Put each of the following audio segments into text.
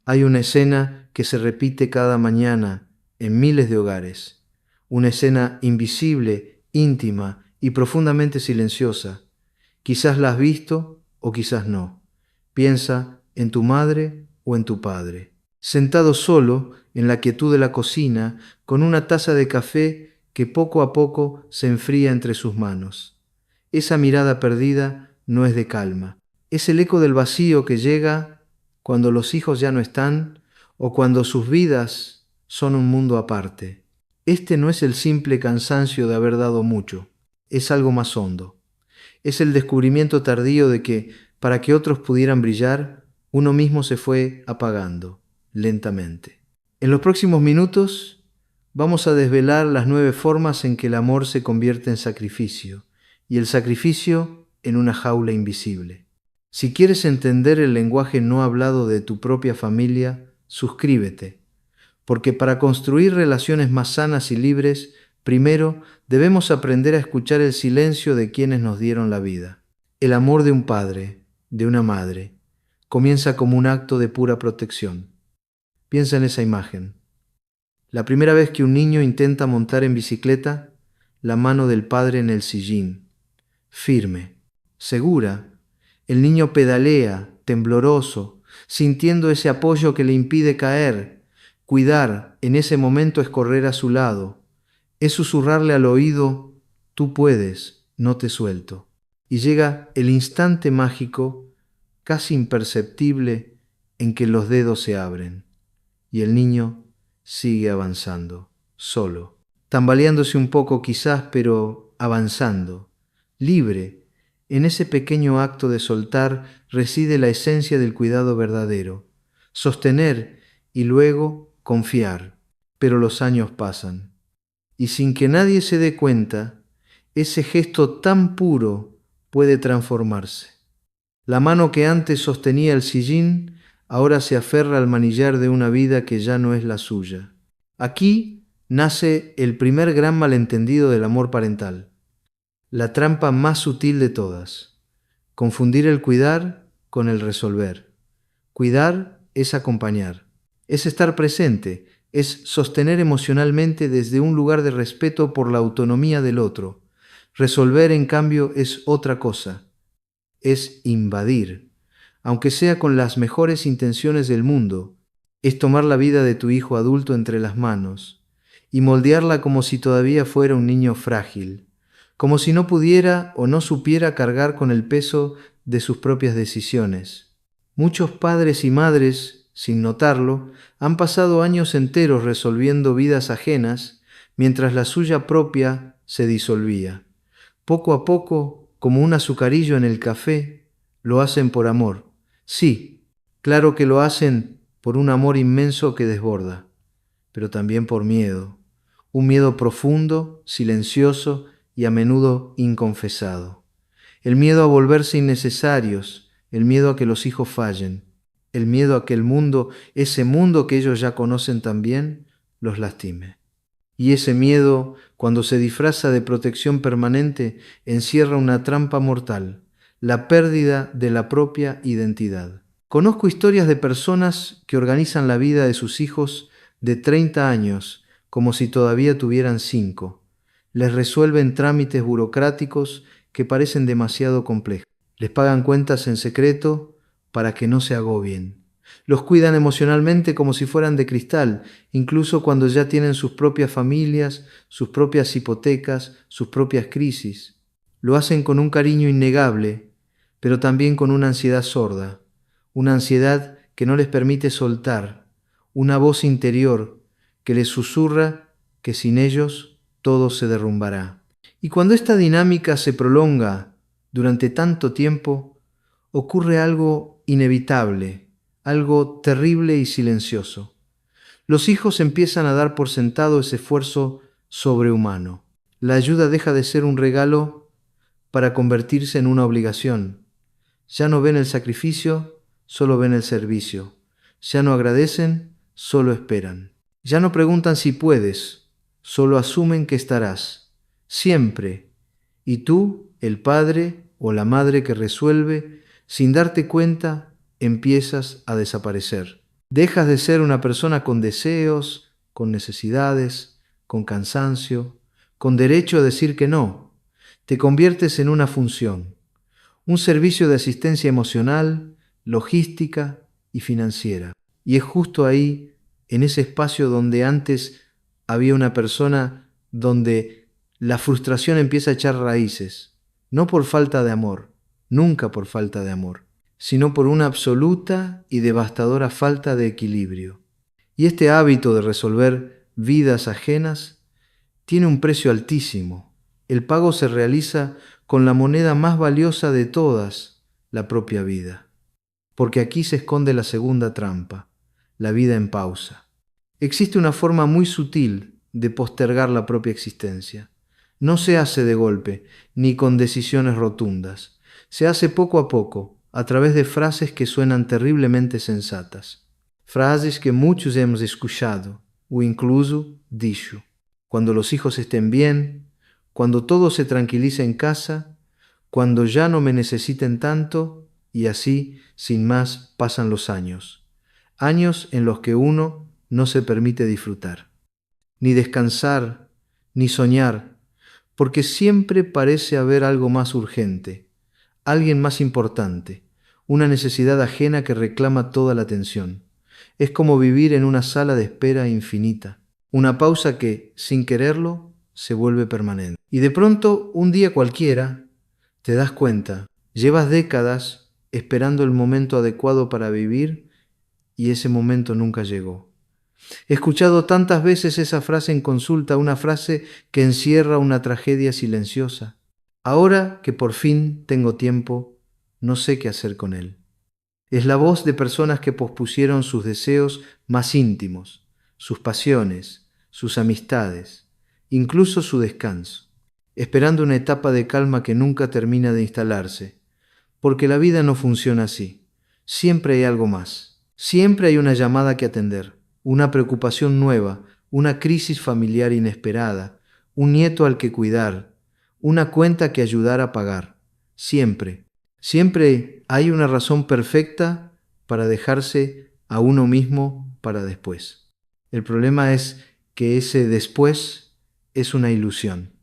Hay una escena que se repite cada mañana en miles de hogares, una escena invisible, íntima y profundamente silenciosa. Quizás la has visto o quizás no. Piensa en tu madre o en tu padre. Sentado solo en la quietud de la cocina, con una taza de café que poco a poco se enfría entre sus manos. Esa mirada perdida no es de calma. Es el eco del vacío que llega cuando los hijos ya no están o cuando sus vidas son un mundo aparte. Este no es el simple cansancio de haber dado mucho, es algo más hondo. Es el descubrimiento tardío de que, para que otros pudieran brillar, uno mismo se fue apagando, lentamente. En los próximos minutos vamos a desvelar las 9 formas en que el amor se convierte en sacrificio, y el sacrificio en una jaula invisible. Si quieres entender el lenguaje no hablado de tu propia familia, suscríbete, porque para construir relaciones más sanas y libres, primero debemos aprender a escuchar el silencio de quienes nos dieron la vida. El amor de un padre, de una madre, comienza como un acto de pura protección. Piensa en esa imagen. La primera vez que un niño intenta montar en bicicleta, la mano del padre en el sillín, firme, segura. El niño pedalea, tembloroso, sintiendo ese apoyo que le impide caer. Cuidar en ese momento es correr a su lado, es susurrarle al oído: tú puedes, no te suelto. Y llega el instante mágico, casi imperceptible, en que los dedos se abren y el niño sigue avanzando, solo, tambaleándose un poco quizás, pero avanzando, libre. En ese pequeño acto de soltar reside la esencia del cuidado verdadero, sostener y luego confiar. Pero los años pasan, y sin que nadie se dé cuenta, ese gesto tan puro puede transformarse. La mano que antes sostenía el sillín ahora se aferra al manillar de una vida que ya no es la suya. Aquí nace el primer gran malentendido del amor parental, la trampa más sutil de todas: confundir el cuidar con el resolver. Cuidar es acompañar, es estar presente, es sostener emocionalmente desde un lugar de respeto por la autonomía del otro. Resolver, en cambio, es otra cosa, es invadir, aunque sea con las mejores intenciones del mundo. Es tomar la vida de tu hijo adulto entre las manos y moldearla como si todavía fuera un niño frágil, como si no pudiera o no supiera cargar con el peso de sus propias decisiones. Muchos padres y madres, sin notarlo, han pasado años enteros resolviendo vidas ajenas mientras la suya propia se disolvía. Poco a poco, como un azucarillo en el café, lo hacen por amor. Sí, claro que lo hacen por un amor inmenso que desborda, pero también por miedo, un miedo profundo, silencioso y a menudo inconfesado. El miedo a volverse innecesarios, el miedo a que los hijos fallen, el miedo a que el mundo, ese mundo que ellos ya conocen tan bien, los lastime. Y ese miedo, cuando se disfraza de protección permanente, encierra una trampa mortal: la pérdida de la propia identidad. Conozco historias de personas que organizan la vida de sus hijos de 30 años como si todavía tuvieran 5. Les resuelven trámites burocráticos que parecen demasiado complejos. Les pagan cuentas en secreto para que no se agobien. Los cuidan emocionalmente como si fueran de cristal, incluso cuando ya tienen sus propias familias, sus propias hipotecas, sus propias crisis. Lo hacen con un cariño innegable, pero también con una ansiedad sorda, una ansiedad que no les permite soltar, una voz interior que les susurra que sin ellos todo se derrumbará. Y cuando esta dinámica se prolonga durante tanto tiempo, ocurre algo inevitable, algo terrible y silencioso. Los hijos empiezan a dar por sentado ese esfuerzo sobrehumano. La ayuda deja de ser un regalo para convertirse en una obligación. Ya no ven el sacrificio, solo ven el servicio. Ya no agradecen, solo esperan. Ya no preguntan si puedes, solo asumen que estarás, siempre. Y tú, el padre o la madre que resuelve, sin darte cuenta, empiezas a desaparecer. Dejas de ser una persona con deseos, con necesidades, con cansancio, con derecho a decir que no. Te conviertes en una función, un servicio de asistencia emocional, logística y financiera. Y es justo ahí, en ese espacio donde antes había una persona, donde la frustración empieza a echar raíces, no por falta de amor, nunca por falta de amor, sino por una absoluta y devastadora falta de equilibrio. Y este hábito de resolver vidas ajenas tiene un precio altísimo. El pago se realiza con la moneda más valiosa de todas, la propia vida. Porque aquí se esconde la segunda trampa, la vida en pausa. Existe una forma muy sutil de postergar la propia existencia. No se hace de golpe, ni con decisiones rotundas. Se hace poco a poco, a través de frases que suenan terriblemente sensatas. Frases que muchos hemos escuchado, o incluso dicho. Cuando los hijos estén bien, cuando todo se tranquilice en casa, cuando ya no me necesiten tanto, y así, sin más, pasan los años. Años en los que uno no se permite disfrutar, ni descansar, ni soñar, porque siempre parece haber algo más urgente, alguien más importante, una necesidad ajena que reclama toda la atención. Es como vivir en una sala de espera infinita, una pausa que, sin quererlo, se vuelve permanente. Y de pronto, un día cualquiera, te das cuenta, llevas décadas esperando el momento adecuado para vivir y ese momento nunca llegó. He escuchado tantas veces esa frase en consulta, una frase que encierra una tragedia silenciosa. Ahora que por fin tengo tiempo, no sé qué hacer con él. Es la voz de personas que pospusieron sus deseos más íntimos, sus pasiones, sus amistades, incluso su descanso, esperando una etapa de calma que nunca termina de instalarse, porque la vida no funciona así. Siempre hay algo más, siempre hay una llamada que atender, una preocupación nueva, una crisis familiar inesperada, un nieto al que cuidar, una cuenta que ayudar a pagar. Siempre, siempre hay una razón perfecta para dejarse a uno mismo para después. El problema es que ese después es una ilusión.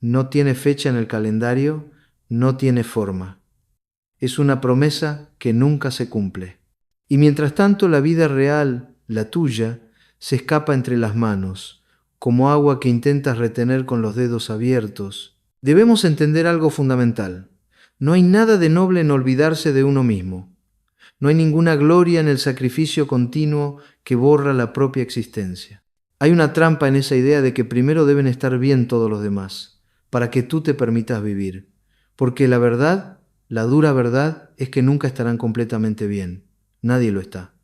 No tiene fecha en el calendario, no tiene forma. Es una promesa que nunca se cumple. Y mientras tanto la vida real, la tuya, se escapa entre las manos, como agua que intentas retener con los dedos abiertos. Debemos entender algo fundamental. No hay nada de noble en olvidarse de uno mismo. No hay ninguna gloria en el sacrificio continuo que borra la propia existencia. Hay una trampa en esa idea de que primero deben estar bien todos los demás, para que tú te permitas vivir. Porque la verdad, la dura verdad, es que nunca estarán completamente bien. Nadie lo está.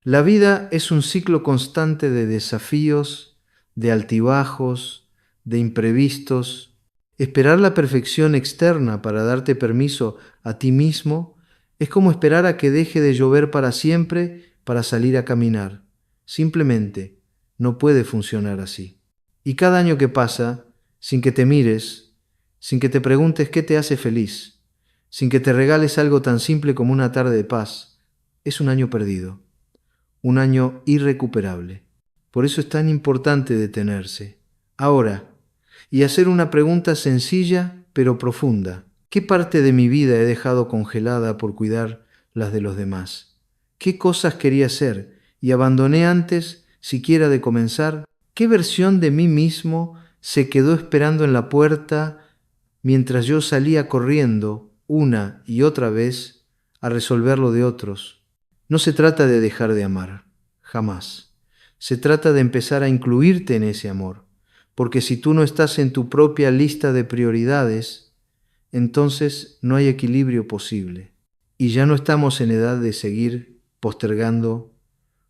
La vida es un ciclo constante de desafíos, de altibajos, de imprevistos. Esperar la perfección externa para darte permiso a ti mismo es como esperar a que deje de llover para siempre para salir a caminar. Simplemente no puede funcionar así. Y cada año que pasa, sin que te mires, sin que te preguntes qué te hace feliz, sin que te regales algo tan simple como una tarde de paz, es un año perdido, un año irrecuperable. Por eso es tan importante detenerse, ahora, y hacer una pregunta sencilla pero profunda. ¿Qué parte de mi vida he dejado congelada por cuidar las de los demás? ¿Qué cosas quería hacer y abandoné antes siquiera de comenzar? ¿Qué versión de mí mismo se quedó esperando en la puerta mientras yo salía corriendo una y otra vez a resolver lo de otros? No se trata de dejar de amar, jamás. Se trata de empezar a incluirte en ese amor, porque si tú no estás en tu propia lista de prioridades, entonces no hay equilibrio posible. Y ya no estamos en edad de seguir postergando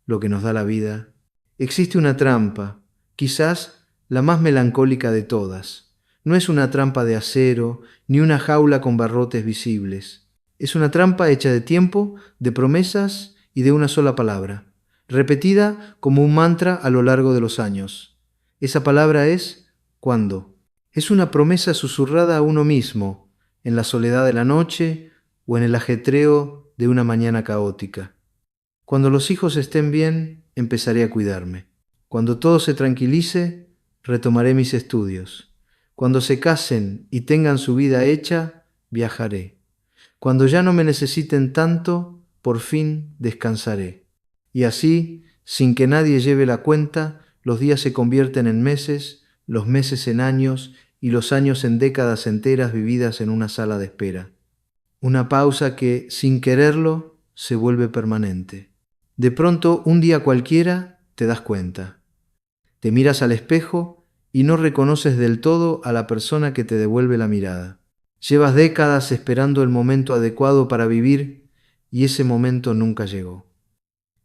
lo que nos da la vida. Existe una trampa, quizás la más melancólica de todas. No es una trampa de acero, ni una jaula con barrotes visibles. Es una trampa hecha de tiempo, de promesas y de una sola palabra, repetida como un mantra a lo largo de los años. Esa palabra es ¿cuándo? Es una promesa susurrada a uno mismo, en la soledad de la noche o en el ajetreo de una mañana caótica. Cuando los hijos estén bien, empezaré a cuidarme. Cuando todo se tranquilice, retomaré mis estudios. Cuando se casen y tengan su vida hecha, viajaré. Cuando ya no me necesiten tanto, por fin descansaré. Y así, sin que nadie lleve la cuenta, los días se convierten en meses, los meses en años y los años en décadas enteras vividas en una sala de espera. Una pausa que, sin quererlo, se vuelve permanente. De pronto, un día cualquiera, te das cuenta. Te miras al espejo y no reconoces del todo a la persona que te devuelve la mirada. Llevas décadas esperando el momento adecuado para vivir y ese momento nunca llegó.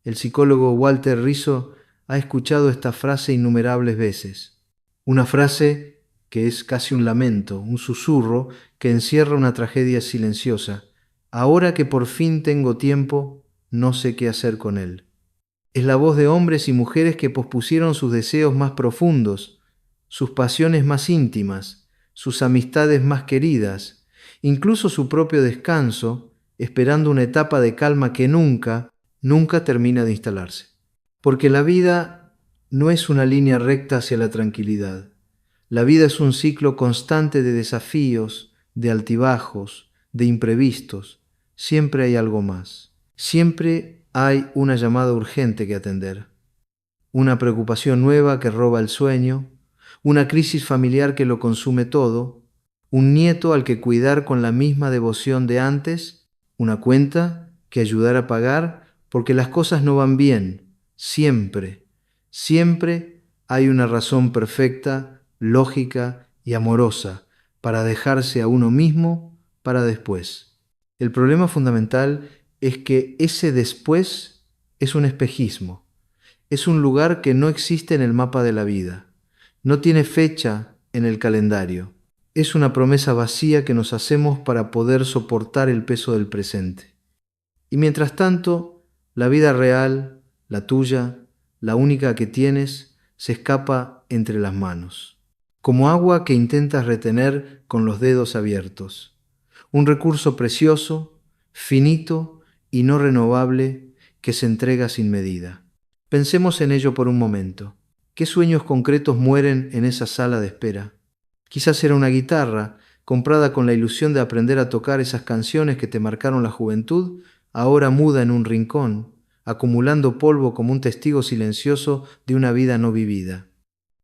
El psicólogo Walter Rizzo ha escuchado esta frase innumerables veces. Una frase que es casi un lamento, un susurro que encierra una tragedia silenciosa. Ahora que por fin tengo tiempo, no sé qué hacer con él. Es la voz de hombres y mujeres que pospusieron sus deseos más profundos, sus pasiones más íntimas, sus amistades más queridas, incluso su propio descanso, esperando una etapa de calma que nunca termina de instalarse. Porque la vida no es una línea recta hacia la tranquilidad. La vida es un ciclo constante de desafíos, de altibajos, de imprevistos. Siempre hay algo más. Siempre hay una llamada urgente que atender. Una preocupación nueva que roba el sueño, una crisis familiar que lo consume todo, un nieto al que cuidar con la misma devoción de antes, una cuenta que ayudar a pagar porque las cosas no van bien. Siempre hay una razón perfecta, lógica y amorosa para dejarse a uno mismo para después. El problema fundamental es que ese después es un espejismo. Es un lugar que no existe en el mapa de la vida. No tiene fecha en el calendario. Es una promesa vacía que nos hacemos para poder soportar el peso del presente. Y mientras tanto, la vida real, la tuya, la única que tienes, se escapa entre las manos. Como agua que intentas retener con los dedos abiertos. Un recurso precioso, finito y no renovable que se entrega sin medida. Pensemos en ello por un momento. ¿Qué sueños concretos mueren en esa sala de espera? Quizás era una guitarra, comprada con la ilusión de aprender a tocar esas canciones que te marcaron la juventud, ahora muda en un rincón, acumulando polvo como un testigo silencioso de una vida no vivida.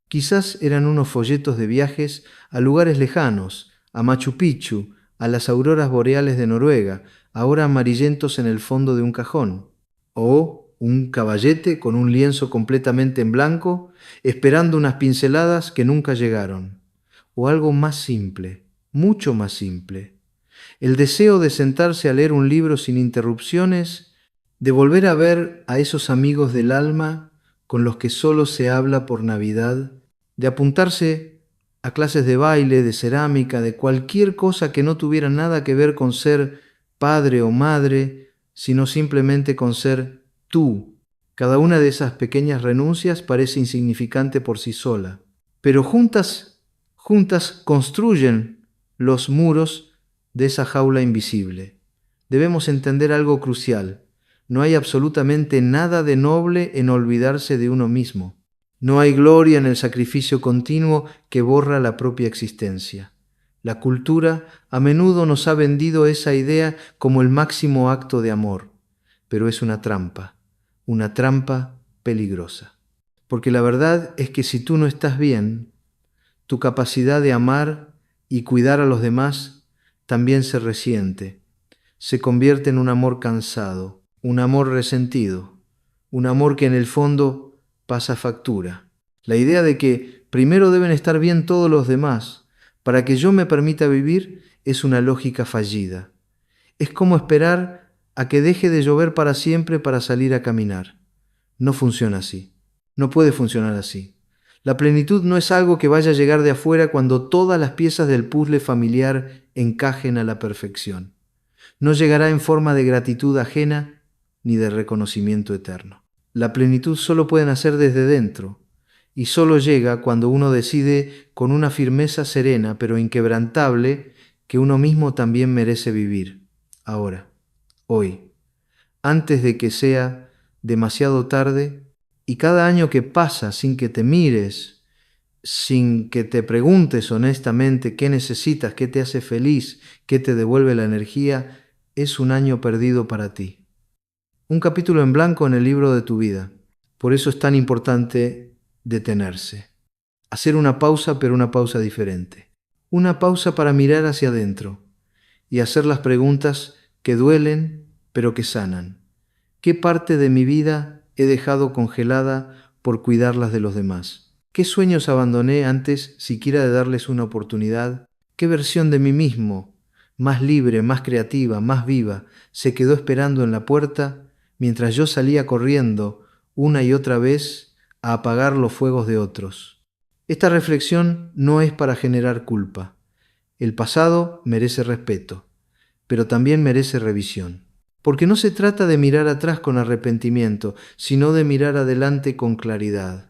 Quizás eran unos folletos de viajes a lugares lejanos, a Machu Picchu, a las auroras boreales de Noruega, ahora amarillentos en el fondo de un cajón. O un caballete con un lienzo completamente en blanco, esperando unas pinceladas que nunca llegaron. O algo más simple, mucho más simple. El deseo de sentarse a leer un libro sin interrupciones, de volver a ver a esos amigos del alma con los que solo se habla por Navidad, de apuntarse a clases de baile, de cerámica, de cualquier cosa que no tuviera nada que ver con ser padre o madre, sino simplemente con ser tú. Cada una de esas pequeñas renuncias parece insignificante por sí sola, pero juntas construyen los muros de esa jaula invisible. Debemos entender algo crucial. No hay absolutamente nada de noble en olvidarse de uno mismo. No hay gloria en el sacrificio continuo que borra la propia existencia. La cultura a menudo nos ha vendido esa idea como el máximo acto de amor, pero es una trampa peligrosa. Porque la verdad es que si tú no estás bien, tu capacidad de amar y cuidar a los demás también se resiente, se convierte en un amor cansado, un amor resentido, un amor que en el fondo pasa factura. La idea de que primero deben estar bien todos los demás para que yo me permita vivir es una lógica fallida. Es como esperar a que deje de llover para siempre para salir a caminar. No funciona así. No puede funcionar así. La plenitud no es algo que vaya a llegar de afuera cuando todas las piezas del puzzle familiar encajen a la perfección. No llegará en forma de gratitud ajena ni de reconocimiento eterno. La plenitud solo puede nacer desde dentro y solo llega cuando uno decide con una firmeza serena pero inquebrantable que uno mismo también merece vivir. Ahora, hoy, antes de que sea demasiado tarde, y cada año que pasa sin que te mires, sin que te preguntes honestamente qué necesitas, qué te hace feliz, qué te devuelve la energía, es un año perdido para ti. Un capítulo en blanco en el libro de tu vida. Por eso es tan importante detenerse. Hacer una pausa, pero una pausa diferente. Una pausa para mirar hacia adentro y hacer las preguntas que duelen, pero que sanan. ¿Qué parte de mi vida he dejado congelada por cuidarlas de los demás? ¿Qué sueños abandoné antes siquiera de darles una oportunidad? ¿Qué versión de mí mismo, más libre, más creativa, más viva, se quedó esperando en la puerta mientras yo salía corriendo una y otra vez a apagar los fuegos de otros? Esta reflexión no es para generar culpa. El pasado merece respeto, pero también merece revisión. Porque no se trata de mirar atrás con arrepentimiento, sino de mirar adelante con claridad.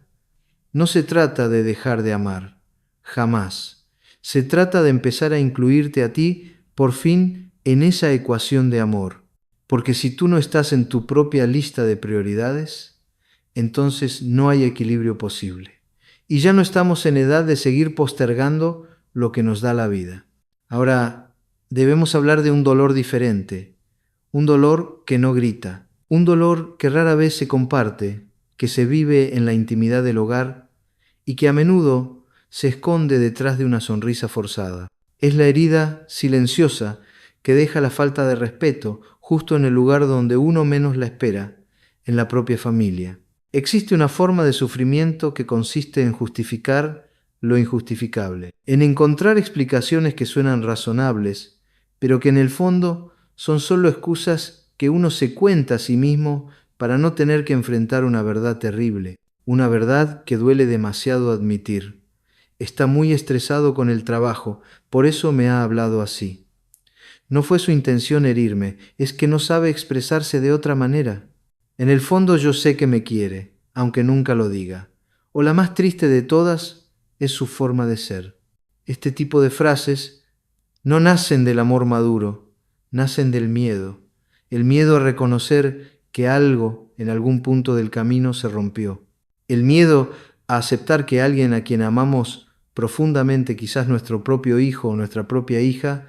No se trata de dejar de amar, jamás. Se trata de empezar a incluirte a ti, por fin, en esa ecuación de amor. Porque si tú no estás en tu propia lista de prioridades, entonces no hay equilibrio posible. Y ya no estamos en edad de seguir postergando lo que nos da la vida. Ahora, debemos hablar de un dolor diferente. Un dolor que no grita, un dolor que rara vez se comparte, que se vive en la intimidad del hogar y que a menudo se esconde detrás de una sonrisa forzada. Es la herida silenciosa que deja la falta de respeto justo en el lugar donde uno menos la espera, en la propia familia. Existe una forma de sufrimiento que consiste en justificar lo injustificable, en encontrar explicaciones que suenan razonables, pero que en el fondo son solo excusas que uno se cuenta a sí mismo para no tener que enfrentar una verdad terrible, una verdad que duele demasiado admitir. Está muy estresado con el trabajo, por eso me ha hablado así. No fue su intención herirme, es que no sabe expresarse de otra manera. En el fondo yo sé que me quiere, aunque nunca lo diga. O la más triste de todas es su forma de ser. Este tipo de frases no nacen del amor maduro, nacen del miedo. El miedo a reconocer que algo en algún punto del camino se rompió. El miedo a aceptar que alguien a quien amamos profundamente, quizás nuestro propio hijo o nuestra propia hija,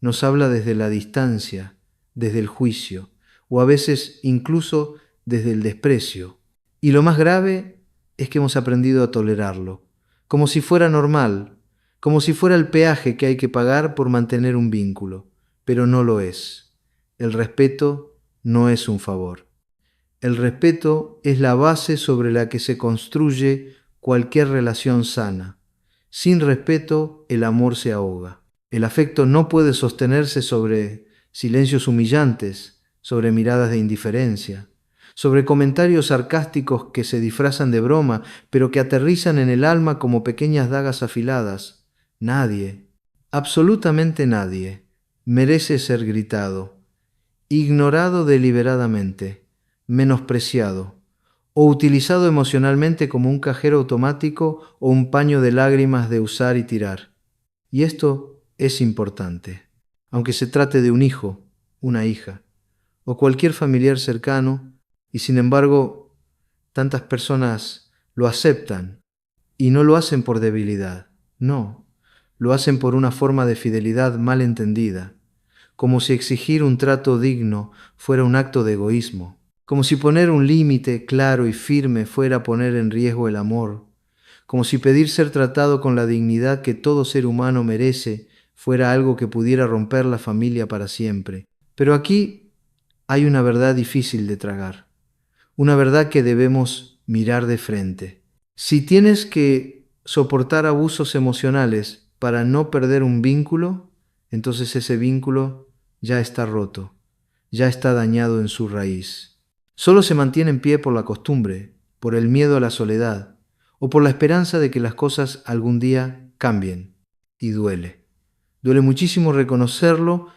nos habla desde la distancia, desde el juicio, o a veces incluso desde el desprecio. Y lo más grave es que hemos aprendido a tolerarlo, como si fuera normal, como si fuera el peaje que hay que pagar por mantener un vínculo, pero no lo es. El respeto no es un favor. El respeto es la base sobre la que se construye cualquier relación sana. Sin respeto, el amor se ahoga. El afecto no puede sostenerse sobre silencios humillantes, sobre miradas de indiferencia, sobre comentarios sarcásticos que se disfrazan de broma, pero que aterrizan en el alma como pequeñas dagas afiladas. Nadie, absolutamente nadie, merece ser gritado, ignorado deliberadamente, menospreciado o utilizado emocionalmente como un cajero automático o un paño de lágrimas de usar y tirar. Y esto es importante, aunque se trate de un hijo, una hija o cualquier familiar cercano, y sin embargo tantas personas lo aceptan y no lo hacen por debilidad, no, lo hacen por una forma de fidelidad mal entendida, como si exigir un trato digno fuera un acto de egoísmo, como si poner un límite claro y firme fuera poner en riesgo el amor, como si pedir ser tratado con la dignidad que todo ser humano merece fuera algo que pudiera romper la familia para siempre. Pero aquí hay una verdad difícil de tragar, una verdad que debemos mirar de frente. Si tienes que soportar abusos emocionales para no perder un vínculo, entonces ese vínculo ya está roto, ya está dañado en su raíz. Solo se mantiene en pie por la costumbre, por el miedo a la soledad, o por la esperanza de que las cosas algún día cambien. Y duele. Duele muchísimo reconocerlo,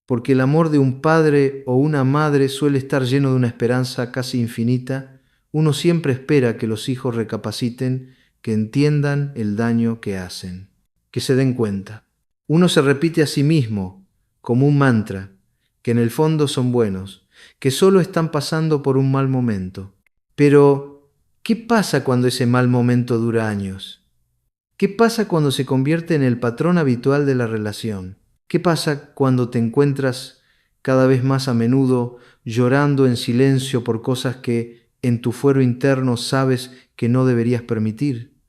porque el amor de un padre o una madre suele estar lleno de una esperanza casi infinita. Uno siempre espera que los hijos recapaciten, que entiendan el daño que hacen, que se den cuenta. Uno se repite a sí mismo, como un mantra, que en el fondo son buenos, que solo están pasando por un mal momento. Pero, ¿qué pasa cuando ese mal momento dura años? ¿Qué pasa cuando se convierte en el patrón habitual de la relación? ¿Qué pasa cuando te encuentras cada vez más a menudo llorando en silencio por cosas que en tu fuero interno sabes que no deberías permitir?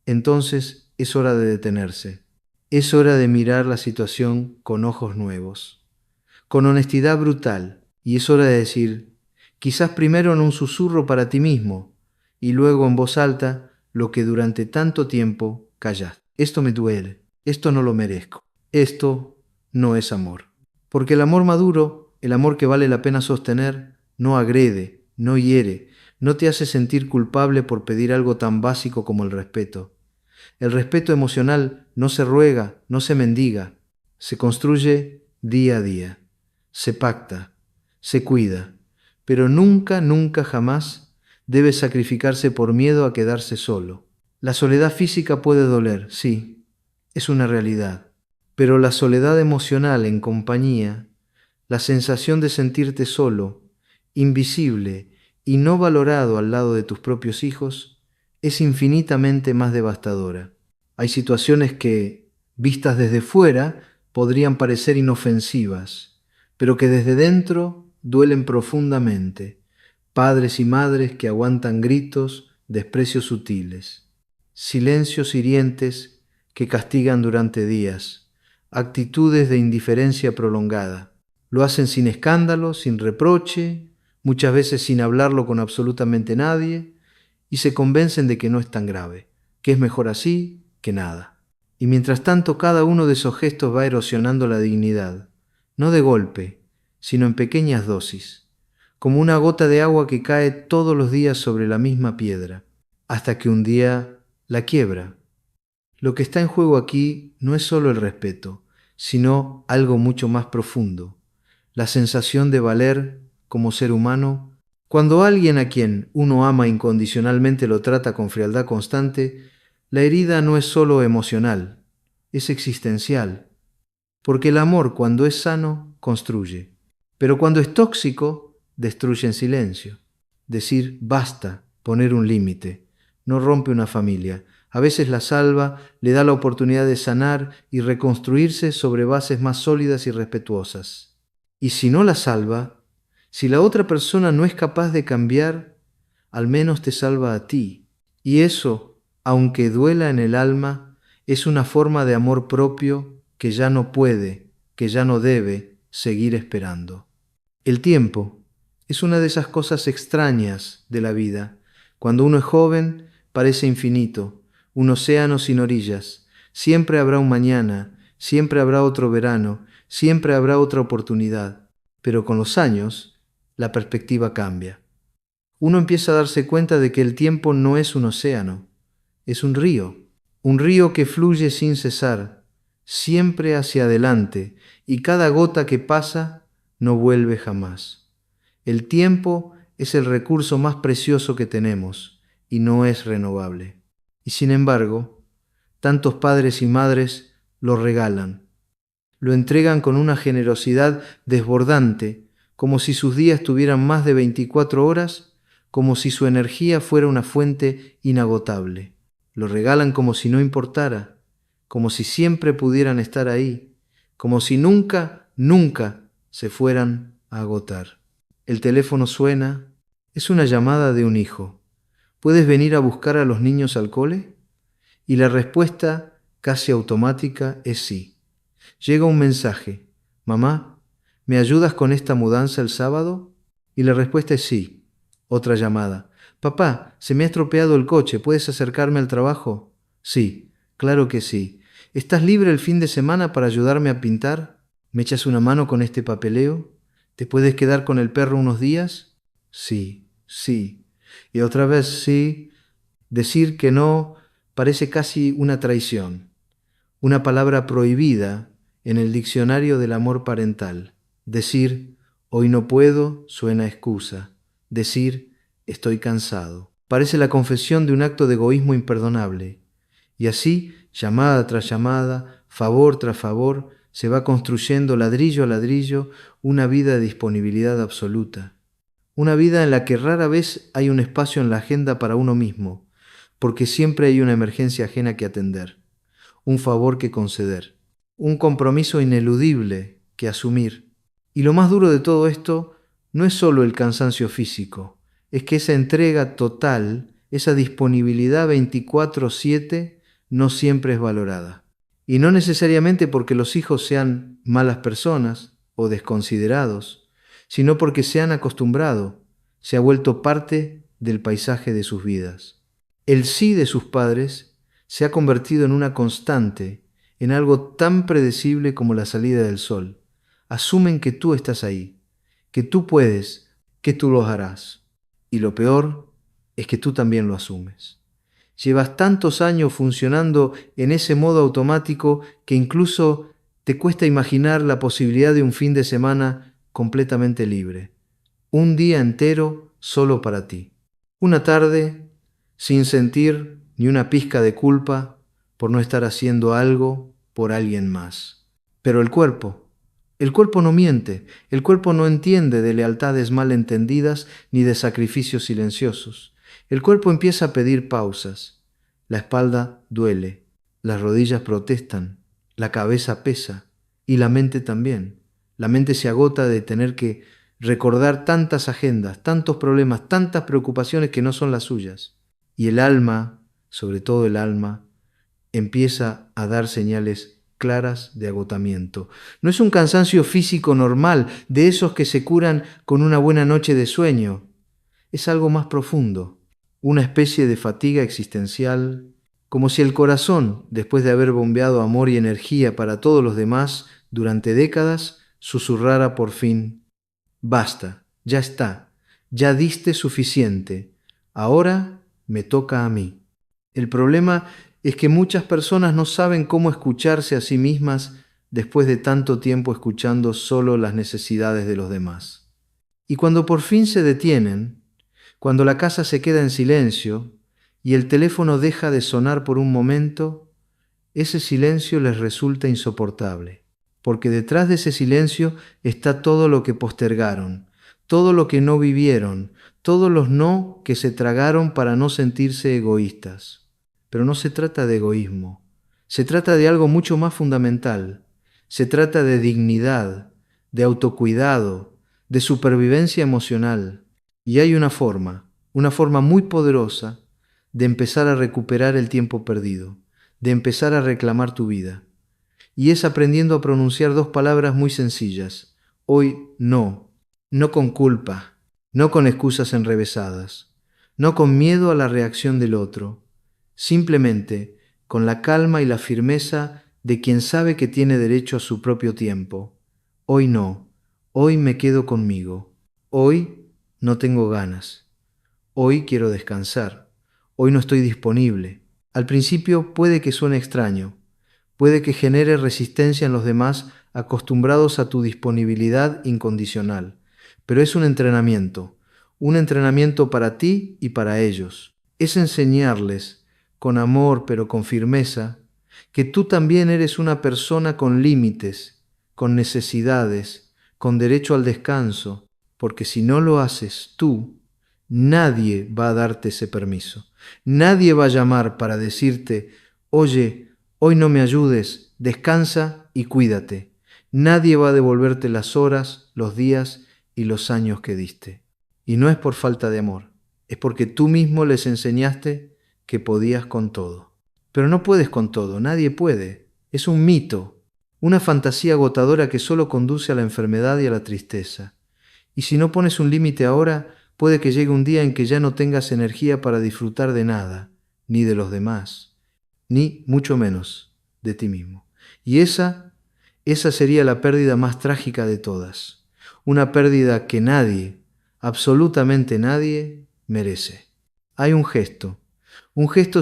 Entonces es hora de detenerse. Es hora de mirar la situación con ojos nuevos, con honestidad brutal, y es hora de decir, quizás primero en un susurro para ti mismo, y luego en voz alta, lo que durante tanto tiempo callaste. Esto me duele, esto no lo merezco, esto no es amor. Porque el amor maduro, el amor que vale la pena sostener, no agrede, no hiere, no te hace sentir culpable por pedir algo tan básico como el respeto. El respeto emocional no se ruega, no se mendiga, se construye día a día, se pacta, se cuida, pero nunca, nunca jamás debe sacrificarse por miedo a quedarse solo. La soledad física puede doler, sí, es una realidad, pero la soledad emocional en compañía, la sensación de sentirte solo, invisible y no valorado al lado de tus propios hijos, es infinitamente más devastadora. Hay situaciones que, vistas desde fuera, podrían parecer inofensivas, pero que desde dentro duelen profundamente. Padres y madres que aguantan gritos, desprecios sutiles, silencios hirientes que castigan durante días, actitudes de indiferencia prolongada. Lo hacen sin escándalo, sin reproche, muchas veces sin hablarlo con absolutamente nadie, y se convencen de que no es tan grave, que es mejor así que nada. Y mientras tanto cada uno de esos gestos va erosionando la dignidad, no de golpe, sino en pequeñas dosis, como una gota de agua que cae todos los días sobre la misma piedra, hasta que un día la quiebra. Lo que está en juego aquí no es solo el respeto, sino algo mucho más profundo, la sensación de valer como ser humano. Cuando alguien a quien uno ama incondicionalmente lo trata con frialdad constante, la herida no es solo emocional, es existencial, porque el amor cuando es sano construye, pero cuando es tóxico destruye en silencio. Decir basta, poner un límite, no rompe una familia, a veces la salva, le da la oportunidad de sanar y reconstruirse sobre bases más sólidas y respetuosas. Y si no la salva, si la otra persona no es capaz de cambiar, al menos te salva a ti. Y eso, aunque duela en el alma, es una forma de amor propio que ya no puede, que ya no debe seguir esperando. El tiempo es una de esas cosas extrañas de la vida. Cuando uno es joven, parece infinito, un océano sin orillas. Siempre habrá un mañana, siempre habrá otro verano, siempre habrá otra oportunidad. Pero con los años, la perspectiva cambia. Uno empieza a darse cuenta de que el tiempo no es un océano, es un río que fluye sin cesar, siempre hacia adelante, y cada gota que pasa no vuelve jamás. El tiempo es el recurso más precioso que tenemos y no es renovable. Y sin embargo, tantos padres y madres lo regalan, lo entregan con una generosidad desbordante, como si sus días tuvieran más de 24 horas, como si su energía fuera una fuente inagotable. Lo regalan como si no importara, como si siempre pudieran estar ahí, como si nunca, nunca se fueran a agotar. El teléfono suena, es una llamada de un hijo. ¿Puedes venir a buscar a los niños al cole? Y la respuesta casi automática es sí. Llega un mensaje, mamá, ¿me ayudas con esta mudanza el sábado? Y la respuesta es sí. Otra llamada, papá, se me ha estropeado el coche, ¿puedes acercarme al trabajo? Sí, claro que sí. ¿Estás libre el fin de semana para ayudarme a pintar? ¿Me echas una mano con este papeleo? ¿Te puedes quedar con el perro unos días? Sí, sí. Y otra vez sí. Decir que no parece casi una traición, una palabra prohibida en el diccionario del amor parental. Decir hoy no puedo suena a excusa. Decir estoy cansado parece la confesión de un acto de egoísmo imperdonable. Y así, llamada tras llamada, favor tras favor, se va construyendo ladrillo a ladrillo una vida de disponibilidad absoluta. Una vida en la que rara vez hay un espacio en la agenda para uno mismo, porque siempre hay una emergencia ajena que atender, un favor que conceder, un compromiso ineludible que asumir. Y lo más duro de todo esto no es solo el cansancio físico, es que esa entrega total, esa disponibilidad 24/7, no siempre es valorada. Y no necesariamente porque los hijos sean malas personas o desconsiderados, sino porque se han acostumbrado, se ha vuelto parte del paisaje de sus vidas. El sí de sus padres se ha convertido en una constante, en algo tan predecible como la salida del sol. Asumen que tú estás ahí, que tú puedes, que tú lo harás. Y lo peor es que tú también lo asumes. Llevas tantos años funcionando en ese modo automático que incluso te cuesta imaginar la posibilidad de un fin de semana completamente libre. Un día entero solo para ti. Una tarde sin sentir ni una pizca de culpa por no estar haciendo algo por alguien más. Pero el cuerpo no miente, el cuerpo no entiende de lealtades mal entendidas ni de sacrificios silenciosos. El cuerpo empieza a pedir pausas. La espalda duele, las rodillas protestan, la cabeza pesa y la mente también. La mente se agota de tener que recordar tantas agendas, tantos problemas, tantas preocupaciones que no son las suyas. Y el alma, sobre todo el alma, empieza a dar señales claras de agotamiento. No es un cansancio físico normal, de esos que se curan con una buena noche de sueño. Es algo más profundo, una especie de fatiga existencial, como si el corazón, después de haber bombeado amor y energía para todos los demás durante décadas, susurrara por fin: basta, ya está, ya diste suficiente, ahora me toca a mí. El problema es que muchas personas no saben cómo escucharse a sí mismas después de tanto tiempo escuchando solo las necesidades de los demás. Y cuando por fin se detienen, cuando la casa se queda en silencio y el teléfono deja de sonar por un momento, ese silencio les resulta insoportable, porque detrás de ese silencio está todo lo que postergaron, todo lo que no vivieron, todos los no que se tragaron para no sentirse egoístas. Pero no se trata de egoísmo, se trata de algo mucho más fundamental, se trata de dignidad, de autocuidado, de supervivencia emocional. Y hay una forma muy poderosa de empezar a recuperar el tiempo perdido, de empezar a reclamar tu vida. Y es aprendiendo a pronunciar dos palabras muy sencillas. Hoy no, no con culpa, no con excusas enrevesadas, no con miedo a la reacción del otro, simplemente con la calma y la firmeza de quien sabe que tiene derecho a su propio tiempo. Hoy no, hoy me quedo conmigo, hoy no tengo ganas, hoy quiero descansar, hoy no estoy disponible. Al principio puede que suene extraño, puede que genere resistencia en los demás acostumbrados a tu disponibilidad incondicional, pero es un entrenamiento para ti y para ellos. Es enseñarles, con amor pero con firmeza, que tú también eres una persona con límites, con necesidades, con derecho al descanso, porque si no lo haces tú, nadie va a darte ese permiso. Nadie va a llamar para decirte: oye, hoy no me ayudes, descansa y cuídate. Nadie va a devolverte las horas, los días y los años que diste. Y no es por falta de amor, es porque tú mismo les enseñaste que podías con todo. Pero no puedes con todo, nadie puede. Es un mito, una fantasía agotadora que solo conduce a la enfermedad y a la tristeza. Y si no pones un límite ahora, puede que llegue un día en que ya no tengas energía para disfrutar de nada, ni de los demás, ni mucho menos de ti mismo. Y esa sería la pérdida más trágica de todas. Una pérdida que nadie, absolutamente nadie, merece. Hay un gesto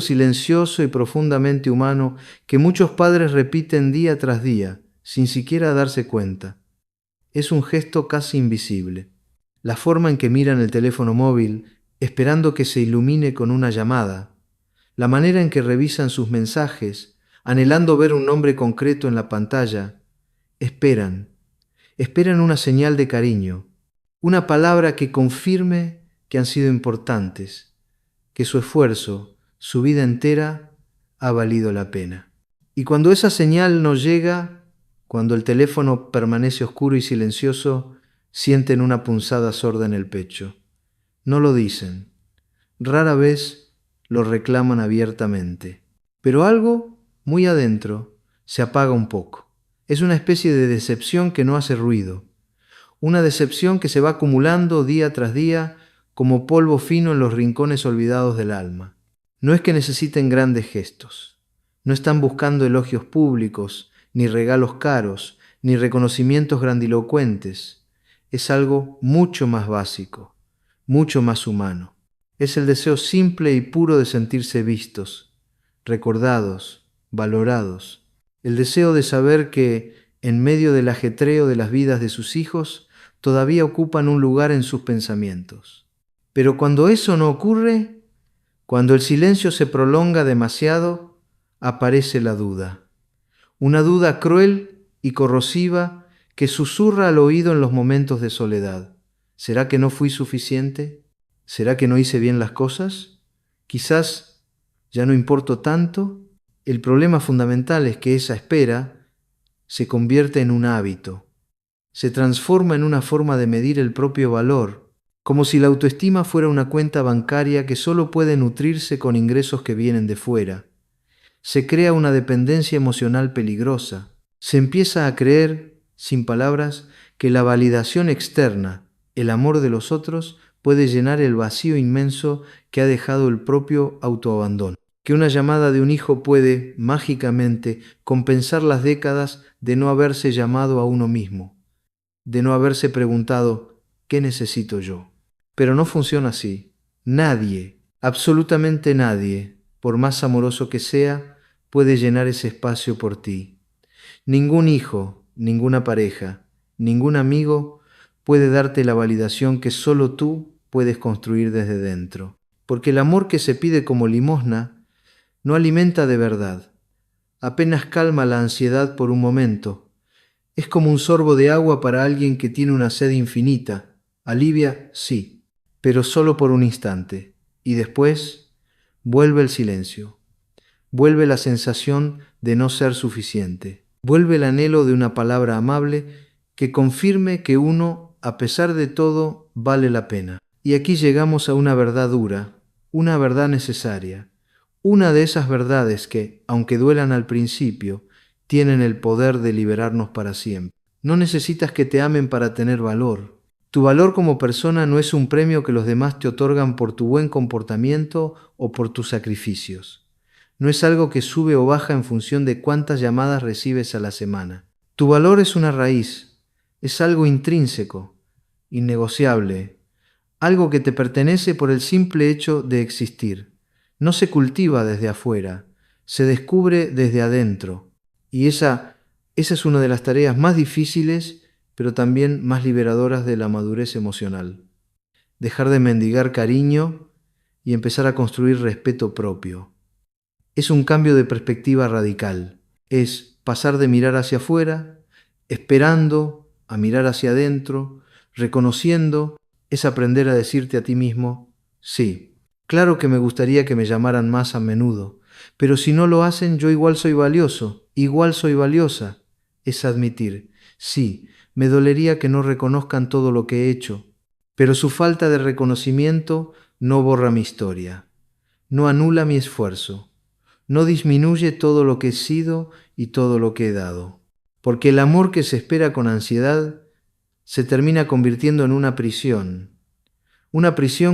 silencioso y profundamente humano que muchos padres repiten día tras día, sin siquiera darse cuenta. Es un gesto casi invisible. La forma en que miran el teléfono móvil, esperando que se ilumine con una llamada. La manera en que revisan sus mensajes, anhelando ver un nombre concreto en la pantalla. esperan. Esperan una señal de cariño, una palabra que confirme que han sido importantes, que su esfuerzo, su vida entera, ha valido la pena. Y cuando esa señal no llega, cuando el teléfono permanece oscuro y silencioso, sienten una punzada sorda en el pecho. No lo dicen. Rara vez lo reclaman abiertamente. Pero algo, muy adentro, se apaga un poco. Es una especie de decepción que no hace ruido. Una decepción que se va acumulando día tras día como polvo fino en los rincones olvidados del alma. No es que necesiten grandes gestos. No están buscando elogios públicos, ni regalos caros, ni reconocimientos grandilocuentes. Es algo mucho más básico, mucho más humano. Es el deseo simple y puro de sentirse vistos, recordados, valorados. El deseo de saber que, en medio del ajetreo de las vidas de sus hijos, todavía ocupan un lugar en sus pensamientos. Pero cuando eso no ocurre, cuando el silencio se prolonga demasiado, aparece la duda. Una duda cruel y corrosiva que susurra al oído en los momentos de soledad. ¿Será que no fui suficiente? ¿Será que no hice bien las cosas? Quizás ya no importo tanto. El problema fundamental es que esa espera se convierte en un hábito. Se transforma en una forma de medir el propio valor, como si la autoestima fuera una cuenta bancaria que solo puede nutrirse con ingresos que vienen de fuera. Se crea una dependencia emocional peligrosa. Se empieza a creer, sin palabras, que la validación externa, el amor de los otros, puede llenar el vacío inmenso que ha dejado el propio autoabandono. Que una llamada de un hijo puede, mágicamente, compensar las décadas de no haberse llamado a uno mismo, de no haberse preguntado, ¿qué necesito yo? Pero no funciona así. Nadie, absolutamente nadie, por más amoroso que sea, puede llenar ese espacio por ti. Ningún hijo, ninguna pareja, ningún amigo puede darte la validación que solo tú puedes construir desde dentro. Porque el amor que se pide como limosna no alimenta de verdad, apenas calma la ansiedad por un momento. Es como un sorbo de agua para alguien que tiene una sed infinita. Alivia, sí, pero solo por un instante. Y después vuelve el silencio. Vuelve la sensación de no ser suficiente. Vuelve el anhelo de una palabra amable que confirme que uno, a pesar de todo, vale la pena. Y aquí llegamos a una verdad dura, una verdad necesaria, una de esas verdades que, aunque duelan al principio, tienen el poder de liberarnos para siempre. No necesitas que te amen para tener valor. Tu valor como persona no es un premio que los demás te otorgan por tu buen comportamiento o por tus sacrificios. No es algo que sube o baja en función de cuántas llamadas recibes a la semana. Tu valor es una raíz, es algo intrínseco, innegociable, algo que te pertenece por el simple hecho de existir. No se cultiva desde afuera, se descubre desde adentro. Y esa es una de las tareas más difíciles, pero también más liberadoras de la madurez emocional. Dejar de mendigar cariño y empezar a construir respeto propio. Es un cambio de perspectiva radical. Es pasar de mirar hacia afuera, esperando, a mirar hacia adentro, reconociendo. Es aprender a decirte a ti mismo, sí, claro que me gustaría que me llamaran más a menudo, pero si no lo hacen, yo igual soy valioso, igual soy valiosa. Es admitir, sí, me dolería que no reconozcan todo lo que he hecho, pero su falta de reconocimiento no borra mi historia, no anula mi esfuerzo, no disminuye todo lo que he sido y todo lo que he dado. Porque el amor que se espera con ansiedad se termina convirtiendo en una prisión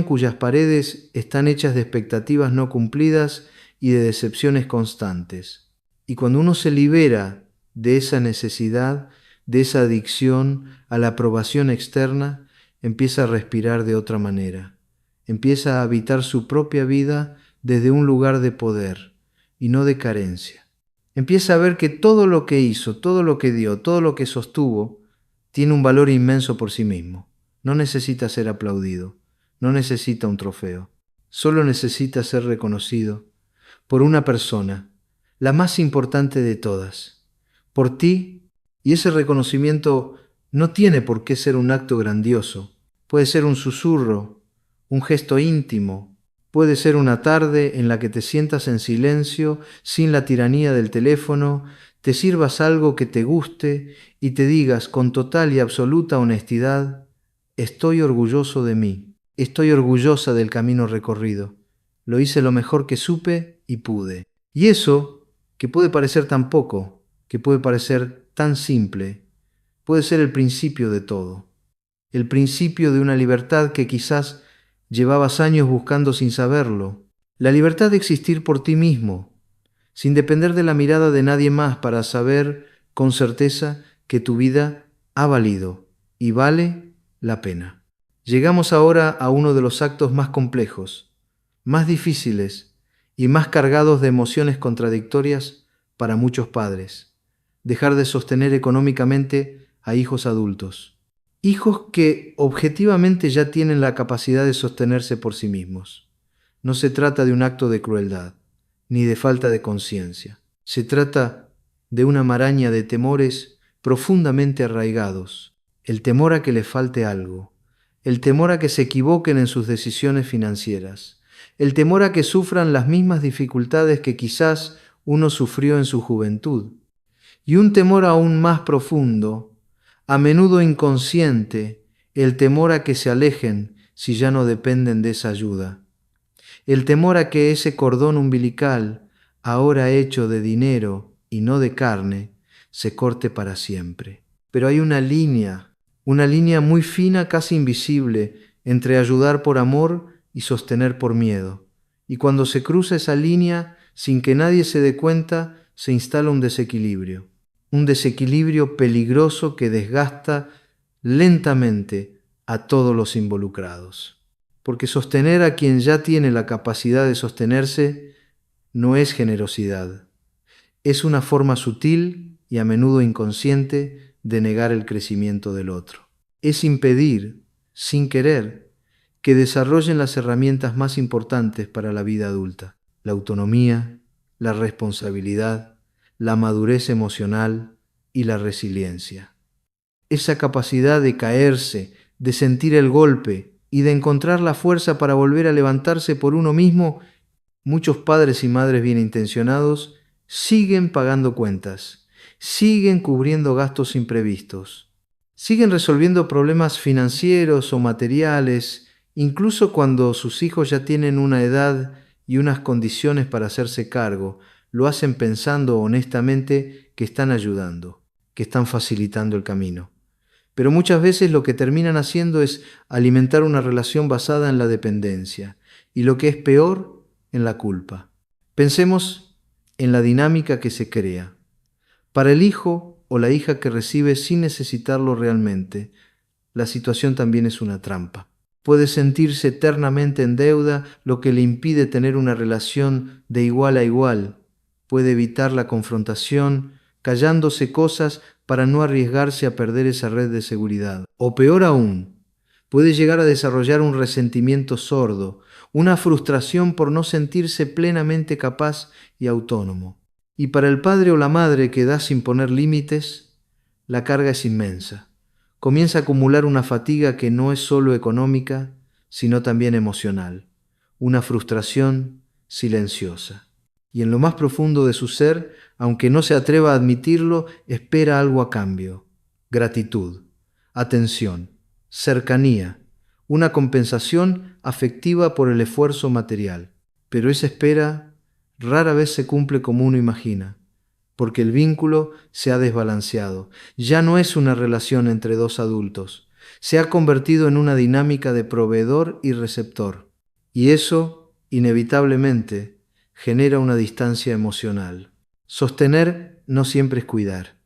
cuyas paredes están hechas de expectativas no cumplidas y de decepciones constantes. Y cuando uno se libera de esa necesidad, de esa adicción a la aprobación externa, empieza a respirar de otra manera. Empieza a habitar su propia vida desde un lugar de poder y no de carencia. Empieza a ver que todo lo que hizo, todo lo que dio, todo lo que sostuvo, tiene un valor inmenso por sí mismo. No necesita ser aplaudido, no necesita un trofeo, solo necesita ser reconocido por una persona, la más importante de todas, por ti Y ese reconocimiento no tiene por qué ser un acto grandioso. Puede ser un susurro, un gesto íntimo. Puede ser una tarde en la que te sientas en silencio, sin la tiranía del teléfono, te sirvas algo que te guste y te digas con total y absoluta honestidad: estoy orgulloso de mí, estoy orgullosa del camino recorrido. Lo hice lo mejor que supe y pude. Y eso, que puede parecer tan poco, que puede parecer tan simple, puede ser el principio de todo. El principio de una libertad que quizás llevabas años buscando sin saberlo. La libertad de existir por ti mismo, sin depender de la mirada de nadie más, para saber con certeza que tu vida ha valido y vale la pena. Llegamos ahora a uno de los actos más complejos, más difíciles y más cargados de emociones contradictorias para muchos padres: dejar de sostener económicamente a hijos adultos. Hijos que objetivamente ya tienen la capacidad de sostenerse por sí mismos. No se trata de un acto de crueldad, ni de falta de conciencia. Se trata de una maraña de temores profundamente arraigados. El temor a que les falte algo, el temor a que se equivoquen en sus decisiones financieras, el temor a que sufran las mismas dificultades que quizás uno sufrió en su juventud, y un temor aún más profundo, a menudo inconsciente, el temor a que se alejen si ya no dependen de esa ayuda. El temor a que ese cordón umbilical, ahora hecho de dinero y no de carne, se corte para siempre. Pero hay una línea muy fina, casi invisible, entre ayudar por amor y sostener por miedo. Y cuando se cruza esa línea, sin que nadie se dé cuenta, se instala un desequilibrio peligroso que desgasta lentamente a todos los involucrados. Porque sostener a quien ya tiene la capacidad de sostenerse no es generosidad. Es una forma sutil y a menudo inconsciente de negar el crecimiento del otro. Es impedir, sin querer, que desarrollen las herramientas más importantes para la vida adulta: la autonomía, la responsabilidad, la madurez emocional y la resiliencia. Esa capacidad de caerse, de sentir el golpe y de encontrar la fuerza para volver a levantarse por uno mismo. Muchos padres y madres bien intencionados siguen pagando cuentas, siguen cubriendo gastos imprevistos, siguen resolviendo problemas financieros o materiales, incluso cuando sus hijos ya tienen una edad y unas condiciones para hacerse cargo. Lo hacen pensando honestamente que están ayudando, que están facilitando el camino. Pero muchas veces lo que terminan haciendo es alimentar una relación basada en la dependencia y, lo que es peor, en la culpa. Pensemos en la dinámica que se crea. Para el hijo o la hija que recibe sin necesitarlo realmente, la situación también es una trampa. Puede sentirse eternamente en deuda, lo que le impide tener una relación de igual a igual. Puede evitar la confrontación, callándose cosas para no arriesgarse a perder esa red de seguridad. O peor aún, puede llegar a desarrollar un resentimiento sordo, una frustración por no sentirse plenamente capaz y autónomo. Y para el padre o la madre que da sin poner límites, la carga es inmensa. Comienza a acumular una fatiga que no es solo económica, sino también emocional, una frustración silenciosa. Y en lo más profundo de su ser, aunque no se atreva a admitirlo, espera algo a cambio: gratitud, atención, cercanía, una compensación afectiva por el esfuerzo material. Pero esa espera rara vez se cumple como uno imagina, porque el vínculo se ha desbalanceado. Ya no es una relación entre dos adultos, se ha convertido en una dinámica de proveedor y receptor. Y eso, inevitablemente, genera una distancia emocional. Sostener no siempre es cuidar.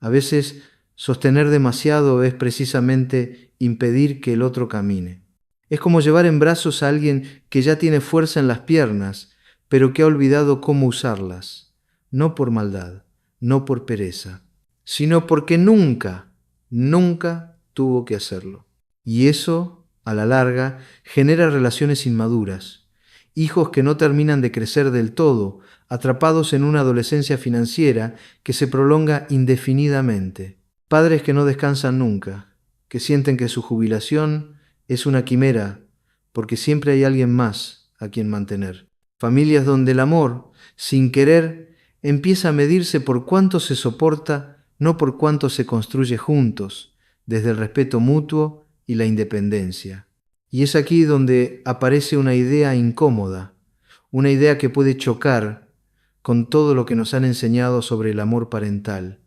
A veces, sostener demasiado es precisamente impedir que el otro camine. Es como llevar en brazos a alguien que ya tiene fuerza en las piernas, pero que ha olvidado cómo usarlas. No por maldad, no por pereza, sino porque nunca tuvo que hacerlo. Y eso, a la larga, genera relaciones inmaduras, hijos que no terminan de crecer del todo, atrapados en una adolescencia financiera que se prolonga indefinidamente, padres que no descansan nunca, que sienten que su jubilación es una quimera, porque siempre hay alguien más a quien mantener. Familias donde el amor, sin querer, empieza a medirse por cuánto se soporta, no por cuánto se construye juntos, desde el respeto mutuo y la independencia. Y es aquí donde aparece una idea incómoda, una idea que puede chocar con todo lo que nos han enseñado sobre el amor parental,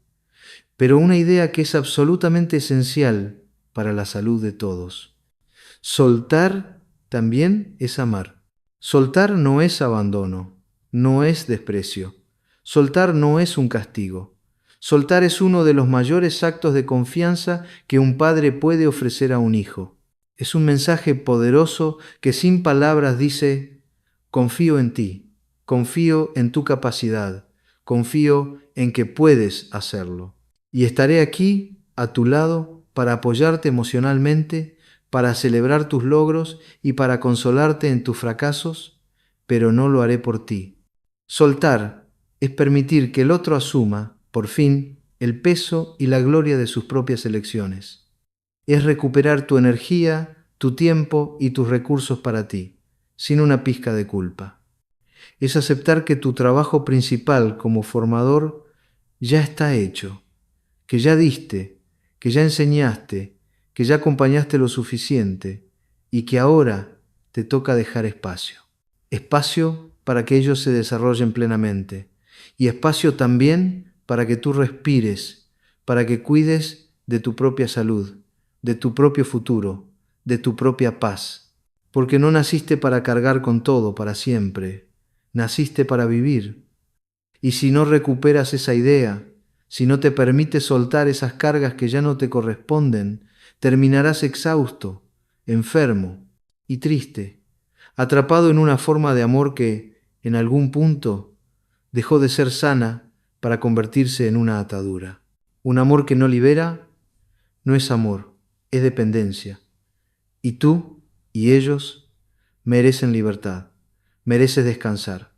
pero una idea que es absolutamente esencial para la salud de todos. Soltar también es amar. Soltar no es abandono, no es desprecio. Soltar no es un castigo. Soltar es uno de los mayores actos de confianza que un padre puede ofrecer a un hijo. Es un mensaje poderoso que sin palabras dice: confío en ti, confío en tu capacidad, confío en que puedes hacerlo. Y estaré aquí a tu lado para apoyarte emocionalmente, para celebrar tus logros y para consolarte en tus fracasos, pero no lo haré por ti. Soltar es permitir que el otro asuma, por fin, el peso y la gloria de sus propias elecciones. Es recuperar tu energía, tu tiempo y tus recursos para ti, sin una pizca de culpa. Es aceptar que tu trabajo principal como formador ya está hecho, que ya diste, que ya enseñaste, que ya acompañaste lo suficiente y que ahora te toca dejar espacio. Espacio para que ellos se desarrollen plenamente y espacio también para que tú respires, para que cuides de tu propia salud, de tu propio futuro, de tu propia paz. Porque no naciste para cargar con todo para siempre, naciste para vivir. Y si no recuperas esa idea, si no te permites soltar esas cargas que ya no te corresponden, terminarás exhausto, enfermo y triste, atrapado en una forma de amor que, en algún punto, dejó de ser sana para convertirse en una atadura. Un amor que no libera no es amor, es dependencia. Y tú y ellos merecen libertad, mereces descansar,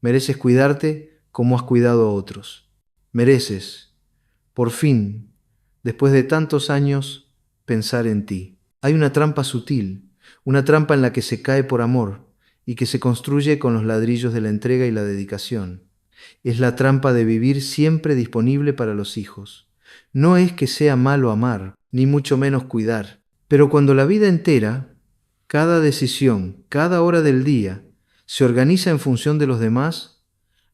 mereces cuidarte como has cuidado a otros. Mereces, por fin, después de tantos años, pensar en ti. Hay una trampa sutil, una trampa en la que se cae por amor y que se construye con los ladrillos de la entrega y la dedicación. Es la trampa de vivir siempre disponible para los hijos. No es que sea malo amar, ni mucho menos cuidar, pero cuando la vida entera, cada decisión, cada hora del día, se organiza en función de los demás,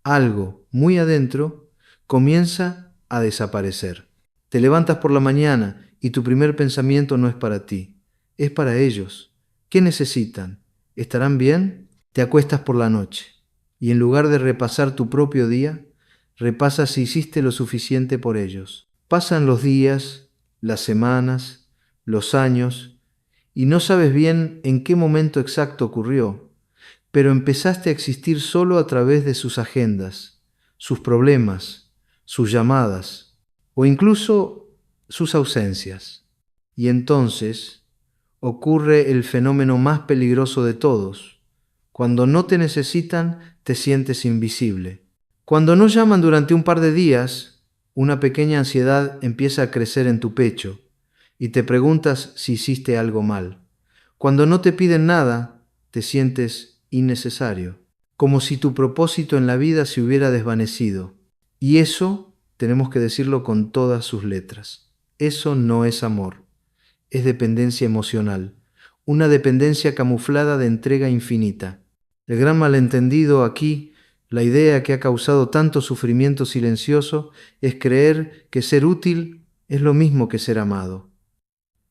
algo muy adentro comienza a desaparecer. Te levantas por la mañana y tu primer pensamiento no es para ti, es para ellos. ¿Qué necesitan? ¿Estarán bien? Te acuestas por la noche y en lugar de repasar tu propio día, repasas si hiciste lo suficiente por ellos. Pasan los días, las semanas, los años y no sabes bien en qué momento exacto ocurrió, pero empezaste a existir solo a través de sus agendas, sus problemas, sus llamadas o incluso sus ausencias. Y entonces ocurre el fenómeno más peligroso de todos. Cuando no te necesitan, te sientes invisible. Cuando no llaman durante un par de días, una pequeña ansiedad empieza a crecer en tu pecho y te preguntas si hiciste algo mal. Cuando no te piden nada, te sientes innecesario, como si tu propósito en la vida se hubiera desvanecido. Y eso tenemos que decirlo con todas sus letras. Eso no es amor, es dependencia emocional, una dependencia camuflada de entrega infinita. El gran malentendido aquí, la idea que ha causado tanto sufrimiento silencioso, es creer que ser útil es lo mismo que ser amado.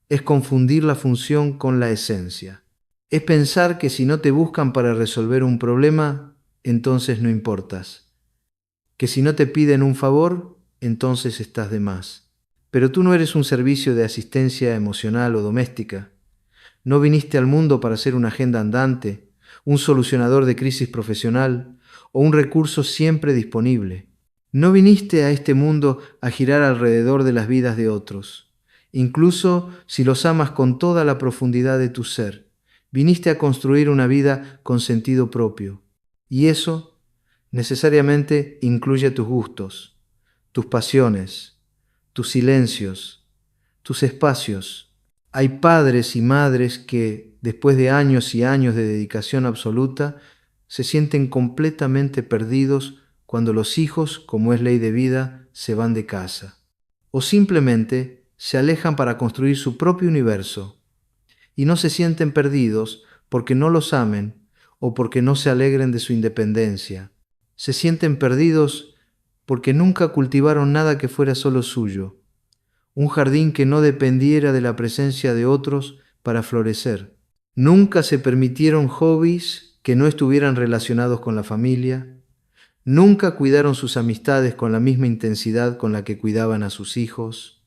Es confundir la función con la esencia. Es pensar que si no te buscan para resolver un problema, entonces no importas. Que si no te piden un favor, entonces estás de más. Pero tú no eres un servicio de asistencia emocional o doméstica. No viniste al mundo para ser una agenda andante, un solucionador de crisis profesional o un recurso siempre disponible. No viniste a este mundo a girar alrededor de las vidas de otros, incluso si los amas con toda la profundidad de tu ser. Viniste a construir una vida con sentido propio. Y eso necesariamente incluye tus gustos, tus pasiones, tus silencios, tus espacios. Hay padres y madres que, después de años y años de dedicación absoluta, se sienten completamente perdidos cuando los hijos, como es ley de vida, se van de casa. O simplemente se alejan para construir su propio universo y no se sienten perdidos porque no los amen o porque no se alegren de su independencia. Se sienten perdidos porque nunca cultivaron nada que fuera solo suyo, un jardín que no dependiera de la presencia de otros para florecer. Nunca se permitieron hobbies que no estuvieran relacionados con la familia. Nunca cuidaron sus amistades con la misma intensidad con la que cuidaban a sus hijos.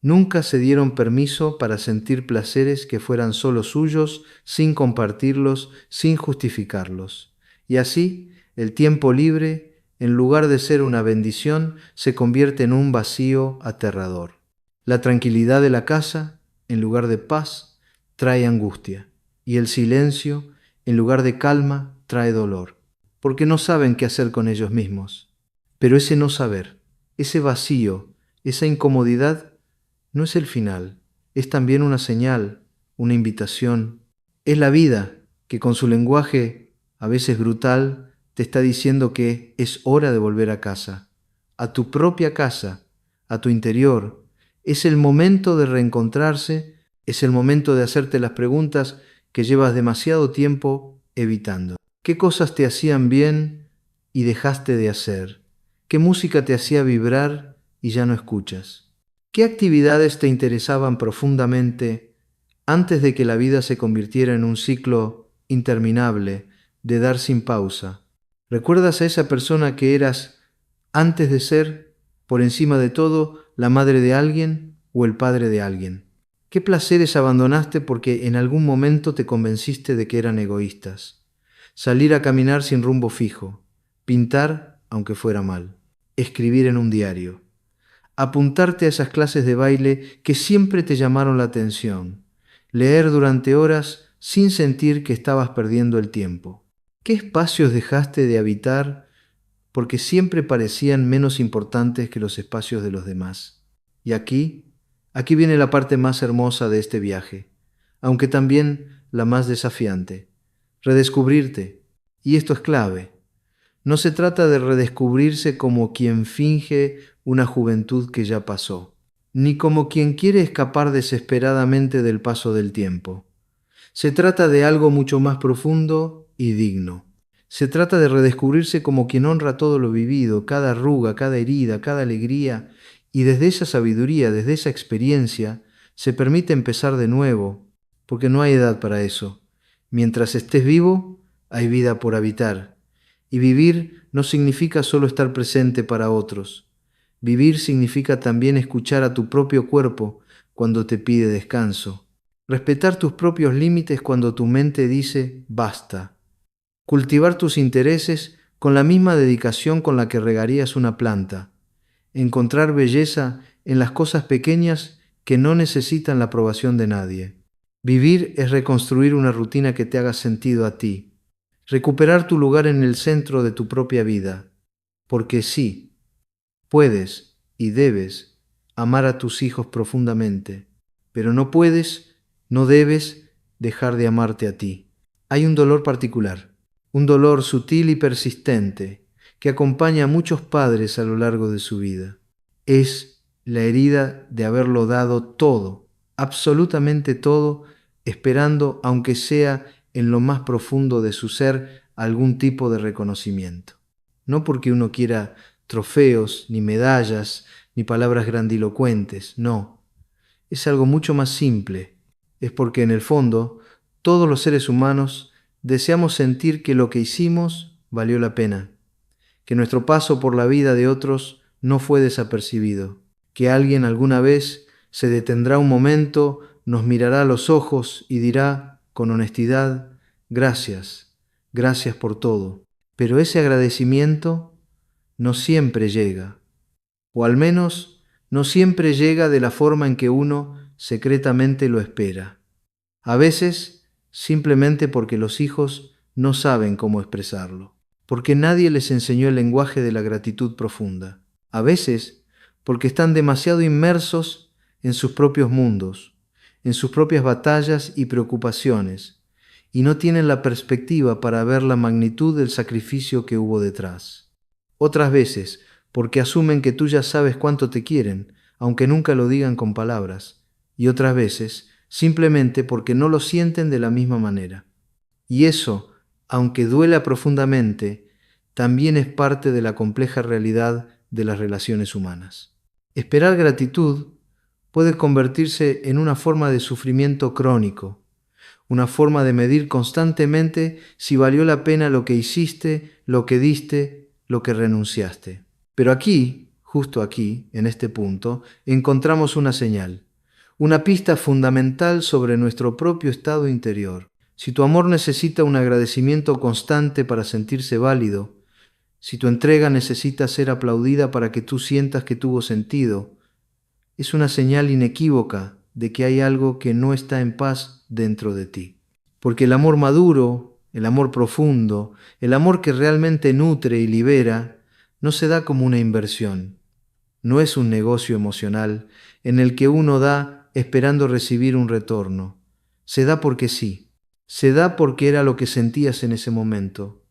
Nunca se dieron permiso para sentir placeres que fueran solo suyos, sin compartirlos, sin justificarlos. Y así, el tiempo libre, en lugar de ser una bendición, se convierte en un vacío aterrador. La tranquilidad de la casa, en lugar de paz, trae angustia. Y el silencio, en lugar de calma, trae dolor. Porque no saben qué hacer con ellos mismos. Pero ese no saber, ese vacío, esa incomodidad, no es el final, es también una señal, una invitación. Es la vida que con su lenguaje, a veces brutal, te está diciendo que es hora de volver a casa, a tu propia casa, a tu interior. Es el momento de reencontrarse, es el momento de hacerte las preguntas que llevas demasiado tiempo evitando. ¿Qué cosas te hacían bien y dejaste de hacer? ¿Qué música te hacía vibrar y ya no escuchas? ¿Qué actividades te interesaban profundamente antes de que la vida se convirtiera en un ciclo interminable de dar sin pausa? ¿Recuerdas a esa persona que eras antes de ser, por encima de todo, la madre de alguien o el padre de alguien? ¿Qué placeres abandonaste porque en algún momento te convenciste de que eran egoístas? Salir a caminar sin rumbo fijo, pintar aunque fuera mal, escribir en un diario, apuntarte a esas clases de baile que siempre te llamaron la atención, leer durante horas sin sentir que estabas perdiendo el tiempo. ¿Qué espacios dejaste de habitar porque siempre parecían menos importantes que los espacios de los demás? Y aquí viene la parte más hermosa de este viaje, aunque también la más desafiante. Redescubrirte. Y esto es clave. No se trata de redescubrirse como quien finge una juventud que ya pasó, ni como quien quiere escapar desesperadamente del paso del tiempo. Se trata de algo mucho más profundo y digno. Se trata de redescubrirse como quien honra todo lo vivido, cada arruga, cada herida, cada alegría, y desde esa sabiduría, desde esa experiencia, se permite empezar de nuevo, porque no hay edad para eso. Mientras estés vivo, hay vida por habitar. Y vivir no significa solo estar presente para otros. Vivir significa también escuchar a tu propio cuerpo cuando te pide descanso. Respetar tus propios límites cuando tu mente dice basta. Cultivar tus intereses con la misma dedicación con la que regarías una planta. Encontrar belleza en las cosas pequeñas que no necesitan la aprobación de nadie. Vivir es reconstruir una rutina que te haga sentido a ti. Recuperar tu lugar en el centro de tu propia vida. Porque sí, puedes y debes amar a tus hijos profundamente, pero no puedes, no debes dejar de amarte a ti. Hay un dolor particular, un dolor sutil y persistente que acompaña a muchos padres a lo largo de su vida. Es la herida de haberlo dado todo, absolutamente todo, esperando, aunque sea en lo más profundo de su ser, algún tipo de reconocimiento. No porque uno quiera trofeos, ni medallas, ni palabras grandilocuentes, no. Es algo mucho más simple. Es porque en el fondo, todos los seres humanos deseamos sentir que lo que hicimos valió la pena, que nuestro paso por la vida de otros no fue desapercibido, que alguien alguna vez se detendrá un momento, nos mirará a los ojos y dirá con honestidad, gracias, gracias por todo. Pero ese agradecimiento no siempre llega, o al menos no siempre llega de la forma en que uno secretamente lo espera. A veces simplemente porque los hijos no saben cómo expresarlo, porque nadie les enseñó el lenguaje de la gratitud profunda. A veces, porque están demasiado inmersos en sus propios mundos, en sus propias batallas y preocupaciones, y no tienen la perspectiva para ver la magnitud del sacrificio que hubo detrás. Otras veces, porque asumen que tú ya sabes cuánto te quieren, aunque nunca lo digan con palabras, y otras veces, simplemente porque no lo sienten de la misma manera. Y eso, aunque duela profundamente, también es parte de la compleja realidad de las relaciones humanas. Esperar gratitud puede convertirse en una forma de sufrimiento crónico, una forma de medir constantemente si valió la pena lo que hiciste, lo que diste, lo que renunciaste. Pero aquí, justo aquí, en este punto, encontramos una señal, una pista fundamental sobre nuestro propio estado interior. Si tu amor necesita un agradecimiento constante para sentirse válido, si tu entrega necesita ser aplaudida para que tú sientas que tuvo sentido, es una señal inequívoca de que hay algo que no está en paz dentro de ti. Porque el amor maduro, el amor profundo, el amor que realmente nutre y libera, no se da como una inversión. No es un negocio emocional en el que uno da esperando recibir un retorno. Se da porque sí. Se da porque era lo que sentías en ese momento,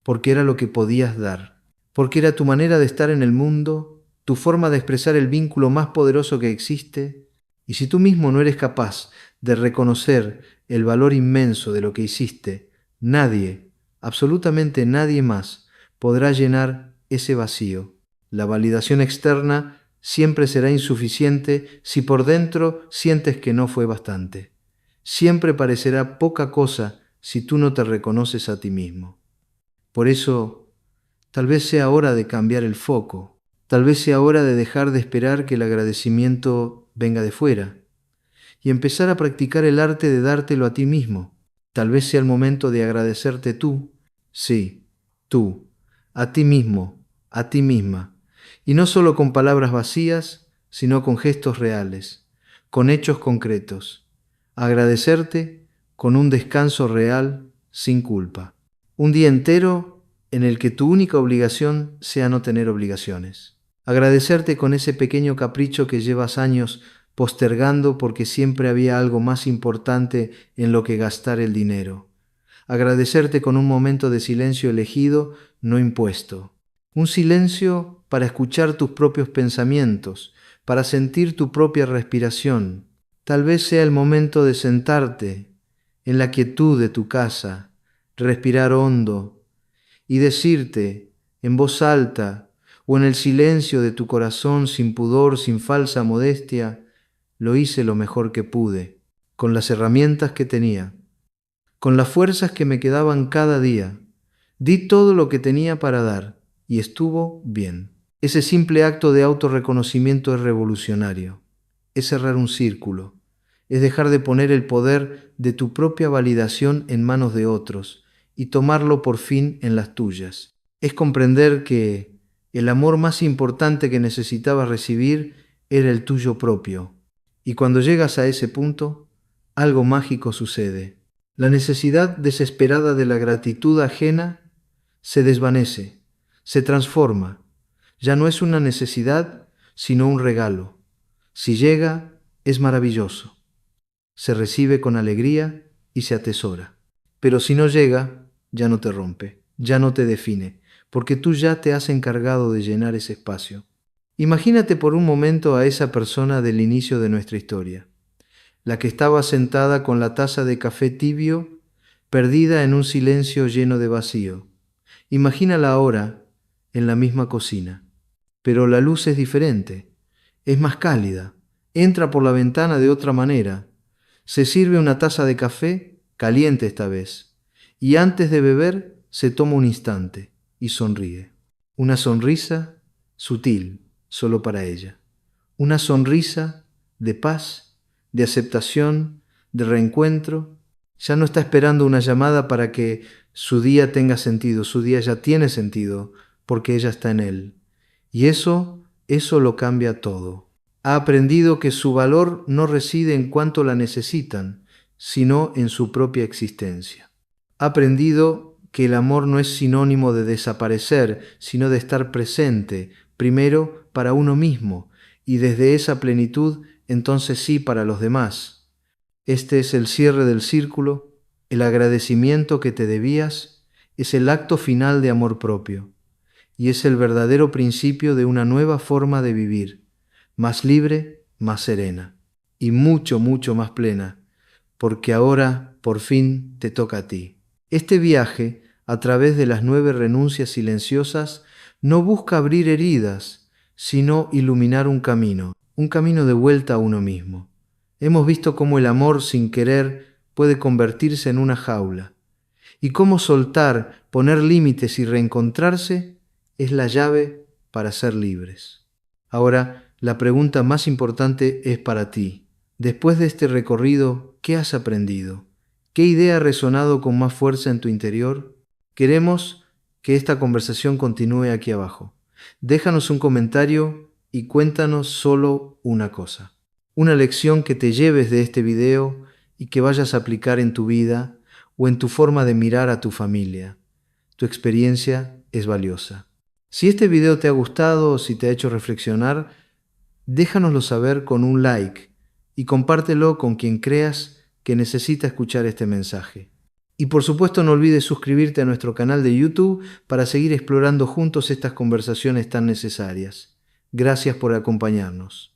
porque era lo que podías dar, porque era tu manera de estar en el mundo, tu forma de expresar el vínculo más poderoso que existe. Y si tú mismo no eres capaz de reconocer el valor inmenso de lo que hiciste, nadie, absolutamente nadie más, podrá llenar ese vacío. La validación externa siempre será insuficiente si por dentro sientes que no fue bastante. Siempre parecerá poca cosa si tú no te reconoces a ti mismo. Por eso, tal vez sea hora de cambiar el foco. Tal vez sea hora de dejar de esperar que el agradecimiento venga de fuera y empezar a practicar el arte de dártelo a ti mismo. Tal vez sea el momento de agradecerte tú, sí, tú, a ti mismo, a ti misma, y no solo con palabras vacías, sino con gestos reales, con hechos concretos. Agradecerte con un descanso real, sin culpa. Un día entero en el que tu única obligación sea no tener obligaciones. Agradecerte con ese pequeño capricho que llevas años postergando porque siempre había algo más importante en lo que gastar el dinero. Agradecerte con un momento de silencio elegido, no impuesto. Un silencio para escuchar tus propios pensamientos, para sentir tu propia respiración. Tal vez sea el momento de sentarte en la quietud de tu casa, respirar hondo y decirte en voz alta o en el silencio de tu corazón sin pudor, sin falsa modestia: lo hice lo mejor que pude, con las herramientas que tenía, con las fuerzas que me quedaban cada día. Di todo lo que tenía para dar y estuvo bien. Ese simple acto de autorreconocimiento es revolucionario. Es cerrar un círculo. Es dejar de poner el poder de tu propia validación en manos de otros y tomarlo por fin en las tuyas. Es comprender que el amor más importante que necesitabas recibir era el tuyo propio. Y cuando llegas a ese punto, algo mágico sucede. La necesidad desesperada de la gratitud ajena se desvanece, se transforma. Ya no es una necesidad, sino un regalo. Si llega, es maravilloso. Se recibe con alegría y se atesora. Pero si no llega, ya no te rompe, ya no te define, porque tú ya te has encargado de llenar ese espacio. Imagínate por un momento a esa persona del inicio de nuestra historia, la que estaba sentada con la taza de café tibio, perdida en un silencio lleno de vacío. Imagínala ahora en la misma cocina, pero la luz es diferente, es más cálida, entra por la ventana de otra manera. Se sirve una taza de café, caliente esta vez, y antes de beber se toma un instante y sonríe. Una sonrisa sutil, solo para ella. Una sonrisa de paz, de aceptación, de reencuentro. Ya no está esperando una llamada para que su día tenga sentido. Su día ya tiene sentido porque ella está en él. Y eso lo cambia todo. Ha aprendido que su valor no reside en cuánto la necesitan, sino en su propia existencia. Ha aprendido que el amor no es sinónimo de desaparecer, sino de estar presente, primero para uno mismo, y desde esa plenitud, entonces sí para los demás. Este es el cierre del círculo, el agradecimiento que te debías, es el acto final de amor propio, y es el verdadero principio de una nueva forma de vivir, más libre, más serena, y mucho, mucho más plena, porque ahora, por fin, te toca a ti. Este viaje, a través de las 9 renuncias silenciosas, no busca abrir heridas, sino iluminar un camino de vuelta a uno mismo. Hemos visto cómo el amor sin querer puede convertirse en una jaula, y cómo soltar, poner límites y reencontrarse es la llave para ser libres. Ahora, la pregunta más importante es para ti. Después de este recorrido, ¿qué has aprendido? ¿Qué idea ha resonado con más fuerza en tu interior? Queremos que esta conversación continúe aquí abajo. Déjanos un comentario y cuéntanos solo una cosa. Una lección que te lleves de este video y que vayas a aplicar en tu vida o en tu forma de mirar a tu familia. Tu experiencia es valiosa. Si este video te ha gustado o si te ha hecho reflexionar, déjanoslo saber con un like y compártelo con quien creas que necesita escuchar este mensaje. Y por supuesto no olvides suscribirte a nuestro canal de YouTube para seguir explorando juntos estas conversaciones tan necesarias. Gracias por acompañarnos.